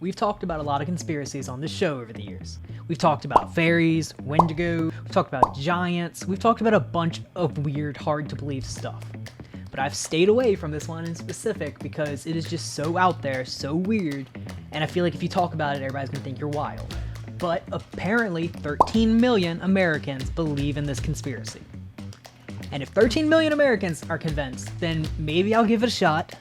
We've talked about a lot of conspiracies on this show over the years. We've talked about fairies, Wendigo, we've talked about giants, we've talked about a bunch of weird, hard to believe stuff. But I've stayed away from this one in specific because it is just so out there, so weird, and I feel like if you talk about it, everybody's gonna think you're wild. But apparently 13 million Americans believe in this conspiracy. And if 13 million Americans are convinced, then maybe I'll give it a shot.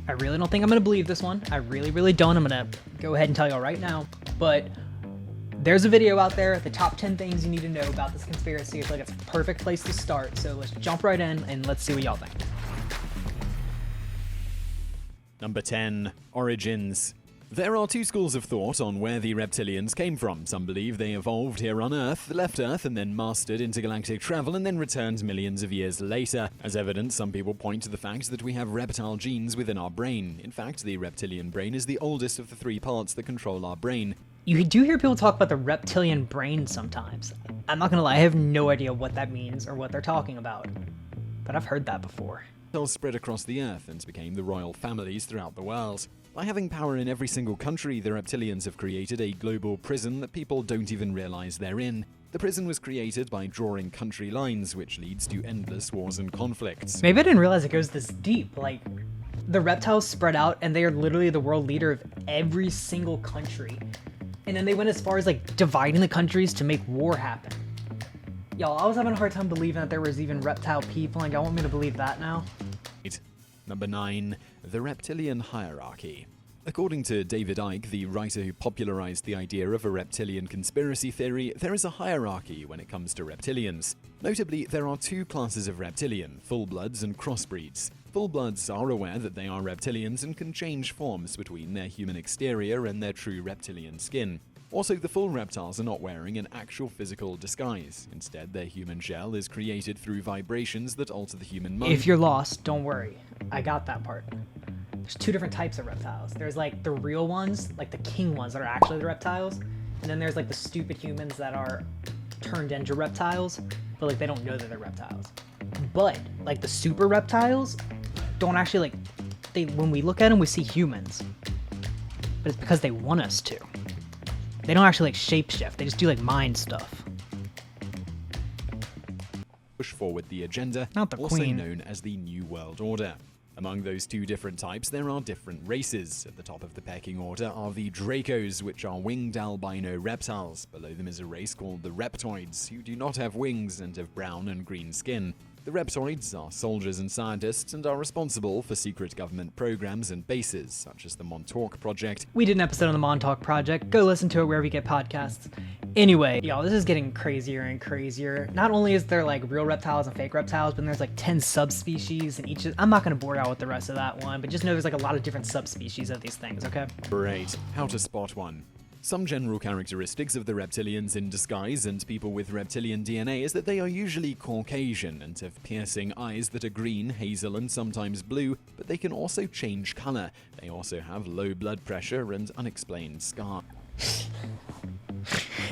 I really don't think I'm going to believe this one. I really don't. I'm going to go ahead and tell y'all right now. But there's a video out there, the top 10 things you need to know about this conspiracy. I feel like it's a perfect place to start. So let's jump right in and let's see what y'all think. Number 10. Origins. There are two schools of thought on where the reptilians came from. Some believe they evolved here on Earth, left Earth, and then mastered intergalactic travel and then returned millions of years later. As evidence, some people point to the fact that we have reptile genes within our brain. In fact, the reptilian brain is the oldest of the three parts that control our brain. You do hear people talk about the reptilian brain sometimes. I'm not gonna lie, I have no idea what that means or what they're talking about. But I've heard that before. Reptiles spread across the Earth and became the royal families throughout the world. By having power in every single country, the reptilians have created a global prison that people don't even realize they're in. The prison was created by drawing country lines, which leads to endless wars and conflicts. Maybe I didn't realize it goes this deep. Like, the reptiles spread out and they are literally the world leader of every single country. And then they went as far as like dividing the countries to make war happen. Y'all, I was having a hard time believing that there was even reptile people, and y'all want me to believe that now? Number 9. The Reptilian Hierarchy. According to David Icke, the writer who popularized the idea of a reptilian conspiracy theory, there is a hierarchy when it comes to reptilians. Notably, there are two classes of reptilian, full-bloods and crossbreeds. Full-bloods are aware that they are reptilians and can change forms between their human exterior and their true reptilian skin. Also, the full reptiles are not wearing an actual physical disguise. Instead, their human shell is created through vibrations that alter the human mind. If you're lost, don't worry. I got that part. There's two different types of reptiles. There's like the real ones, like the king ones that are actually the reptiles. And then there's like the stupid humans that are turned into reptiles, but like they don't know that they're reptiles. But like the super reptiles don't actually when we look at them, we see humans. But it's because they want us to. They don't actually like shapeshift, they just do like mind stuff. Push forward the agenda, Not the also queen. known as the New World Order. Among those two different types, there are different races. At the top of the pecking order are the Dracos, which are winged albino reptiles. Below them is a race called the Reptoids, who do not have wings and have brown and green skin. The Reptoids are soldiers and scientists and are responsible for secret government programs and bases, such as the Montauk Project. We did an episode on the Montauk Project. Go listen to it wherever you get podcasts. Anyway, y'all, this is getting crazier and crazier. Not only is there like real reptiles and fake reptiles, but there's like 10 subspecies in each of... I'm not going to bore y'all with the rest of that one, but just know there's like a lot of different subspecies of these things, okay? Great. How to spot one. Some general characteristics of the reptilians in disguise and people with reptilian DNA is that they are usually Caucasian and have piercing eyes that are green, hazel, and sometimes blue, but they can also change color. They also have low blood pressure and unexplained scars.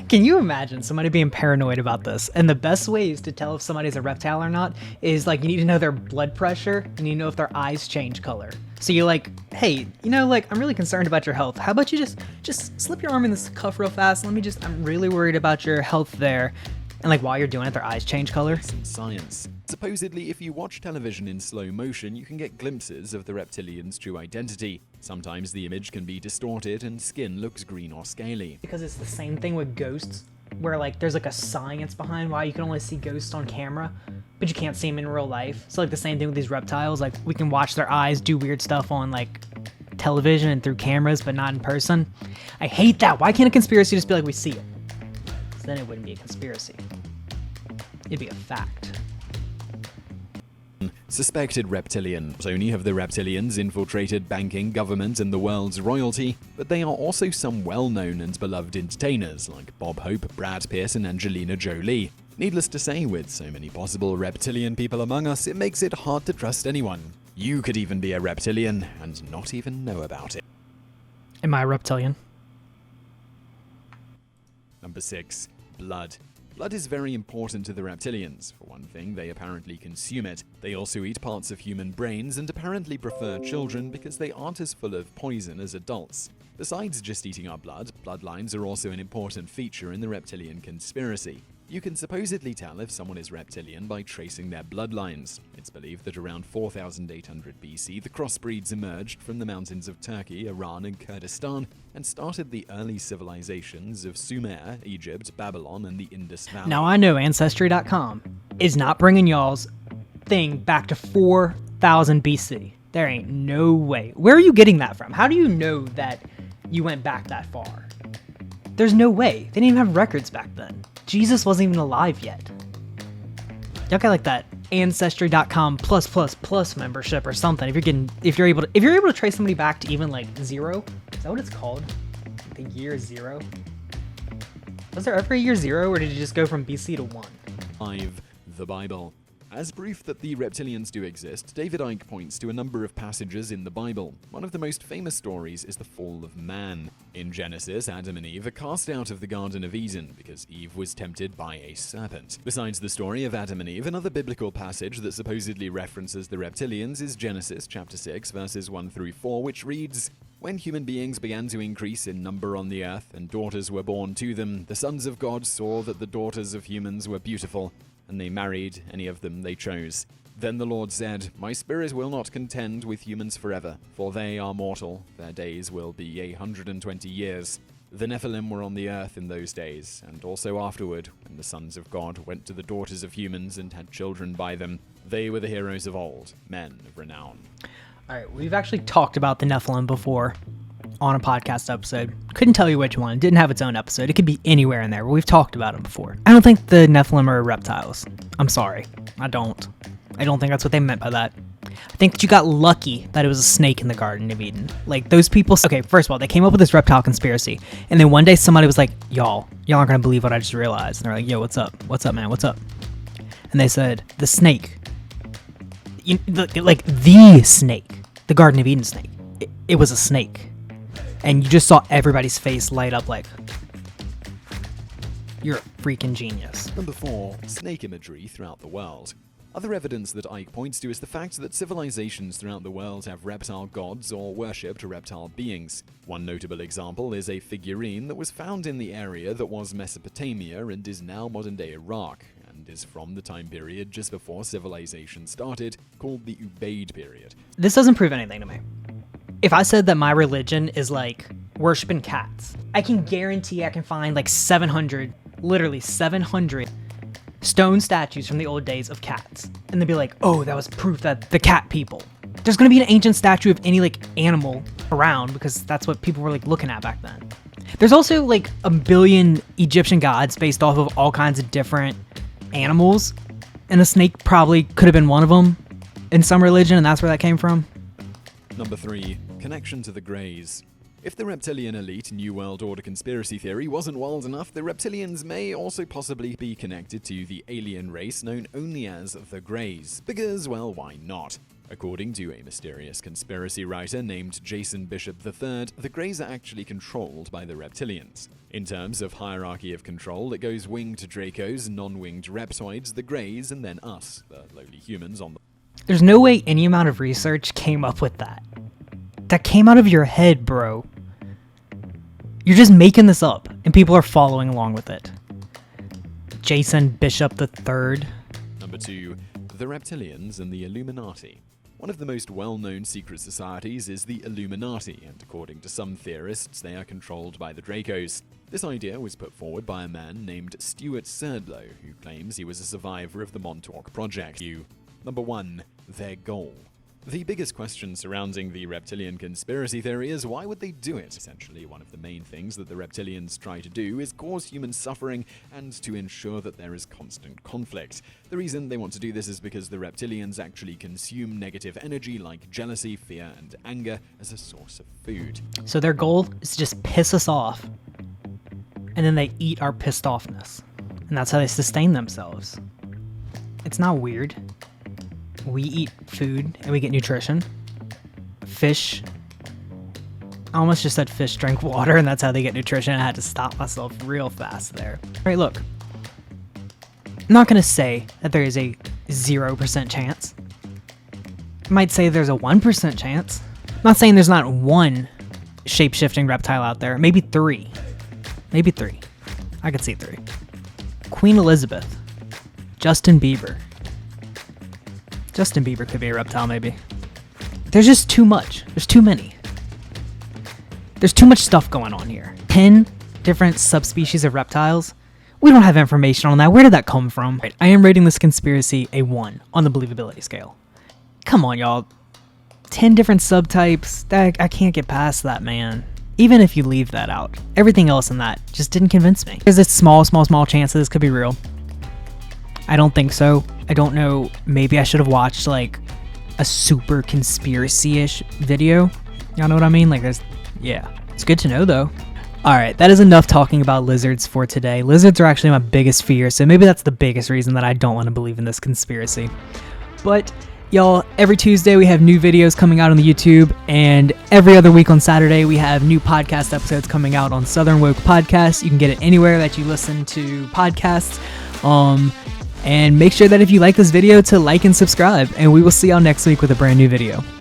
Can you imagine somebody being paranoid about this? And the best ways to tell if somebody's a reptile or not is like you need to know their blood pressure and you need to know if their eyes change color. So you're like, hey, you know, like I'm really concerned about your health. How about you just slip your arm in this cuff real fast? I'm really worried about your health there. And like while you're doing it, their eyes change color. Some science. Supposedly, if you watch television in slow motion, you can get glimpses of the reptilian's true identity. Sometimes the image can be distorted and skin looks green or scaly. Because it's the same thing with ghosts, where like there's like a science behind why you can only see ghosts on camera, but you can't see them in real life. So like the same thing with these reptiles, like we can watch their eyes do weird stuff on like television and through cameras, but not in person. I hate that. Why can't a conspiracy just be like we see it? So then it wouldn't be a conspiracy. It'd be a fact. Suspected reptilian. Not only have the reptilians infiltrated banking, government, and the world's royalty, but they are also some well-known and beloved entertainers like Bob Hope, Brad Pitt, and Angelina Jolie. Needless to say, with so many possible reptilian people among us, it makes it hard to trust anyone. You could even be a reptilian and not even know about it. Am I a reptilian? Number 6. Blood. Blood is very important to the reptilians. For one thing, they apparently consume it. They also eat parts of human brains and apparently prefer children because they aren't as full of poison as adults. Besides just eating our blood, bloodlines are also an important feature in the reptilian conspiracy. You can supposedly tell if someone is reptilian by tracing their bloodlines. It's believed that around 4800 BC, the crossbreeds emerged from the mountains of Turkey, Iran, and Kurdistan and started the early civilizations of Sumer, Egypt, Babylon, and the Indus Valley. Now I know Ancestry.com is not bringing y'all's thing back to 4000 BC. There ain't no way. Where are you getting that from? How do you know that you went back that far? There's no way. They didn't even have records back then. Jesus wasn't even alive yet. Y'all got like that Ancestry.com plus membership or something. If you're able to trace somebody back to even like 0, is that what it's called? The year 0. Was there ever a year 0, or did it just go from BC to 1? 5. The Bible. As proof that the reptilians do exist, David Icke points to a number of passages in the Bible. One of the most famous stories is the fall of man. In Genesis, Adam and Eve are cast out of the Garden of Eden because Eve was tempted by a serpent. Besides the story of Adam and Eve, another biblical passage that supposedly references the reptilians is Genesis chapter 6, verses 1 through 4, which reads, "When human beings began to increase in number on the earth, and daughters were born to them, the sons of God saw that the daughters of humans were beautiful, and they married any of them they chose. Then the Lord said, My spirit will not contend with humans forever, for they are mortal. Their days will be 120 years. The Nephilim were on the earth in those days, and also afterward, when the sons of God went to the daughters of humans and had children by them. They were the heroes of old, men of renown." All right, we've actually talked about the Nephilim before on a podcast episode. Couldn't tell you which one. Didn't have its own episode. It could be anywhere in there, but we've talked about them before. I don't think the Nephilim are reptiles. I'm sorry. I don't think that's what they meant by that. I think that you got lucky that it was a snake in the Garden of Eden. Like, those people... Okay, first of all, they came up with this reptile conspiracy, and then one day somebody was like, y'all aren't going to believe what I just realized. And they're like, yo, what's up? What's up, man? What's up? And they said, the snake. The snake. The Garden of Eden snake. It was a snake. And you just saw everybody's face light up like, you're a freaking genius. Number 4. Snake imagery throughout the world. Other evidence that Icke points to is the fact that civilizations throughout the world have reptile gods or worshipped reptile beings. One notable example is a figurine that was found in the area that was Mesopotamia and is now modern-day Iraq, and is from the time period just before civilization started, called the Ubaid period. This doesn't prove anything to me. If I said that my religion is like worshiping cats, I can guarantee I can find like 700 stone statues from the old days of cats. And they'd be like, oh, that was proof that the cat people. There's going to be an ancient statue of any like animal around because that's what people were like looking at back then. There's also like a billion Egyptian gods based off of all kinds of different animals. And a snake probably could have been one of them in some religion, and that's where that came from. Number 3. Connection to the Greys. If the reptilian elite New World Order conspiracy theory wasn't wild enough, the reptilians may also possibly be connected to the alien race known only as the Greys. Because, well, why not? According to a mysterious conspiracy writer named Jason Bishop III, the Greys are actually controlled by the reptilians. In terms of hierarchy of control, it goes winged Dracos, non-winged reptoids, the Greys, and then us, the lowly humans on the... There's no way any amount of research came up with that. That came out of your head, bro. You're just making this up, and people are following along with it. Jason Bishop III. Number 2. The Reptilians and the Illuminati. One of the most well-known secret societies is the Illuminati, and according to some theorists, they are controlled by the Dracos. This idea was put forward by a man named Stuart Serdlow, who claims he was a survivor of the Montauk Project. Number 1. Their goal. The biggest question surrounding the reptilian conspiracy theory is why would they do it? Essentially, one of the main things that the reptilians try to do is cause human suffering and to ensure that there is constant conflict. The reason they want to do this is because the reptilians actually consume negative energy like jealousy, fear, and anger as a source of food. So their goal is to just piss us off, and then they eat our pissed offness. And that's how they sustain themselves. It's not weird. We eat food and we get nutrition. Fish. I almost just said fish drink water and that's how they get nutrition. I had to stop myself real fast there. All right, look. I'm not going to say that there is a 0% chance. I might say there's a 1% chance. I'm not saying there's not one shape-shifting reptile out there. Maybe 3. Maybe 3. I could see 3. Queen Elizabeth. Justin Bieber. Justin Bieber could be a reptile, maybe. There's just too much. There's too many. There's too much stuff going on here. 10 different subspecies of reptiles. We don't have information on that. Where did that come from? Right, I am rating this conspiracy a 1 on the believability scale. Come on, y'all. 10 different subtypes. I can't get past that, man. Even if you leave that out. Everything else in that just didn't convince me. There's a small chance that this could be real. I don't think so. I don't know. Maybe I should have watched, like, a super conspiracy-ish video. Y'all know what I mean? Like, yeah. It's good to know, though. Alright, that is enough talking about lizards for today. Lizards are actually my biggest fear, so maybe that's the biggest reason that I don't want to believe in this conspiracy. But, y'all, every Tuesday we have new videos coming out on the YouTube, and every other week on Saturday we have new podcast episodes coming out on Southern Woke Podcast. You can get it anywhere that you listen to podcasts. And make sure that if you like this video to like and subscribe, and we will see y'all next week with a brand new video.